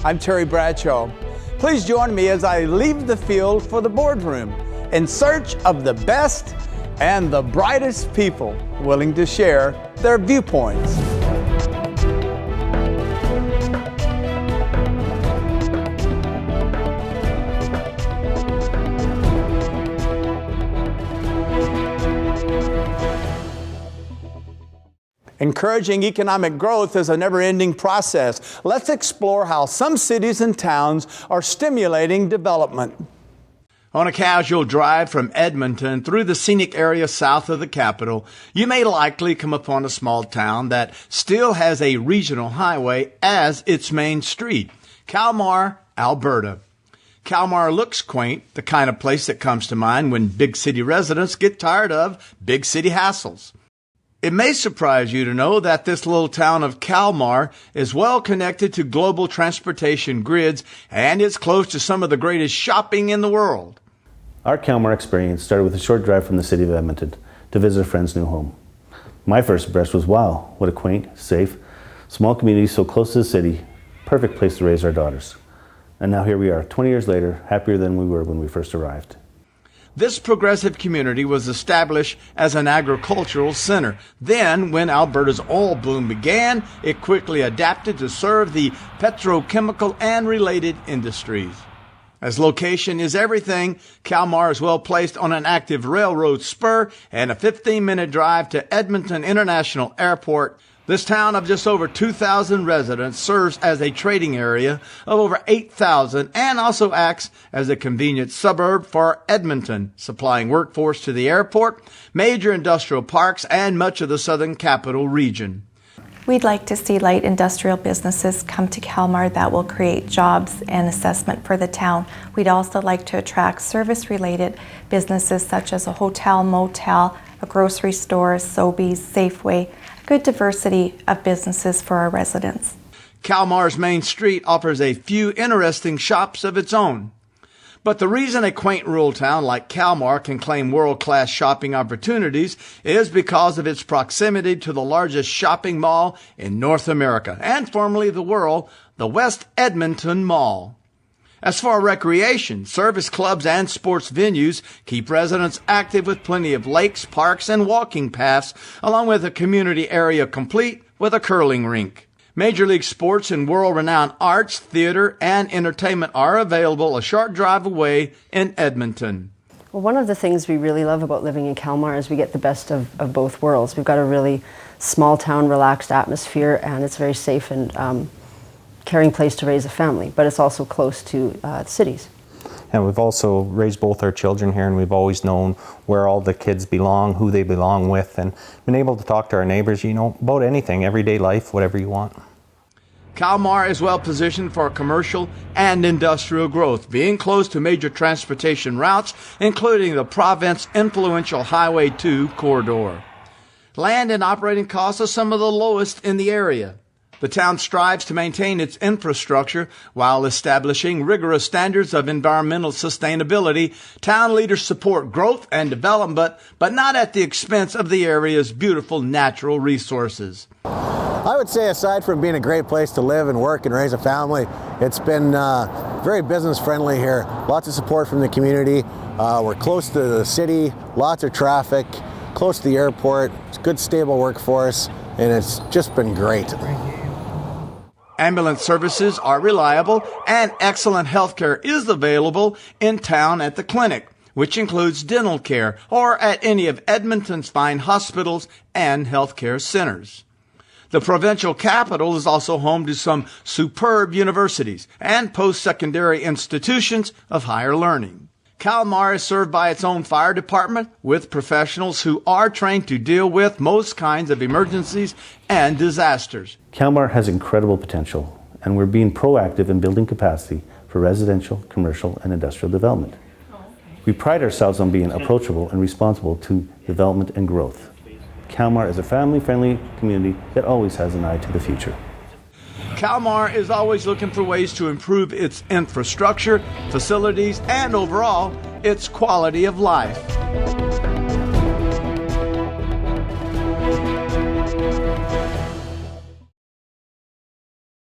I'm Terry Bradshaw. Please join me as I leave the field for the boardroom in search of the best and the brightest people willing to share their viewpoints. Encouraging economic growth is a never-ending process. Let's explore how some cities and towns are stimulating development. On a casual drive from Edmonton through the scenic area south of the capital, you may likely come upon a small town that still has a regional highway as its main street, Calmar, Alberta. Calmar looks quaint, the kind of place that comes to mind when big city residents get tired of big city hassles. It may surprise you to know that this little town of Calmar is well connected to global transportation grids and is close to some of the greatest shopping in the world. Our Calmar experience started with a short drive from the City of Edmonton to visit a friend's new home. My first impression was, wow, what a quaint, safe, small community so close to the city, perfect place to raise our daughters. And now here we are, 20 years later, happier than we were when we first arrived. This progressive community was established as an agricultural center. Then, when Alberta's oil boom began, it quickly adapted to serve the petrochemical and related industries. As location is everything, Calmar is well placed on an active railroad spur and a 15-minute drive to Edmonton International Airport. This town of just over 2,000 residents serves as a trading area of over 8,000 and also acts as a convenient suburb for Edmonton, supplying workforce to the airport, major industrial parks, and much of the southern capital region. We'd like to see light industrial businesses come to Calmar that will create jobs and assessment for the town. We'd also like to attract service-related businesses such as a hotel, motel, a grocery store, Sobeys, Safeway, good diversity of businesses for our residents. Calmar's main street offers a few interesting shops of its own. But the reason a quaint rural town like Calmar can claim world-class shopping opportunities is because of its proximity to the largest shopping mall in North America and formerly the world, the West Edmonton Mall. As for recreation, service clubs and sports venues keep residents active with plenty of lakes, parks, and walking paths, along with a community area complete with a curling rink. Major league sports and world-renowned arts, theater, and entertainment are available a short drive away in Edmonton. Well, one of the things we really love about living in Calmar is we get the best of both worlds. We've got a really small town, relaxed atmosphere, and it's very safe and caring place to raise a family, but it's also close to cities. And we've also raised both our children here, and we've always known where all the kids belong, who they belong with, and been able to talk to our neighbors, about anything, everyday life, whatever you want. Calmar is well positioned for commercial and industrial growth, being close to major transportation routes, including the province's influential Highway 2 corridor. Land and operating costs are some of the lowest in the area. The town strives to maintain its infrastructure while establishing rigorous standards of environmental sustainability. Town leaders support growth and development, but not at the expense of the area's beautiful natural resources. I would say aside from being a great place to live and work and raise a family, it's been very business friendly here. Lots of support from the community. We're close to the city, lots of traffic, close to the airport. It's a good stable workforce, and it's just been great. Ambulance services are reliable and excellent health care is available in town at the clinic, which includes dental care, or at any of Edmonton's fine hospitals and healthcare centers. The provincial capital is also home to some superb universities and post-secondary institutions of higher learning. Calmar is served by its own fire department with professionals who are trained to deal with most kinds of emergencies and disasters. Calmar has incredible potential, and we're being proactive in building capacity for residential, commercial, and industrial development. We pride ourselves on being approachable and responsible to development and growth. Calmar is a family-friendly community that always has an eye to the future. Calmar is always looking for ways to improve its infrastructure, facilities, and overall, its quality of life.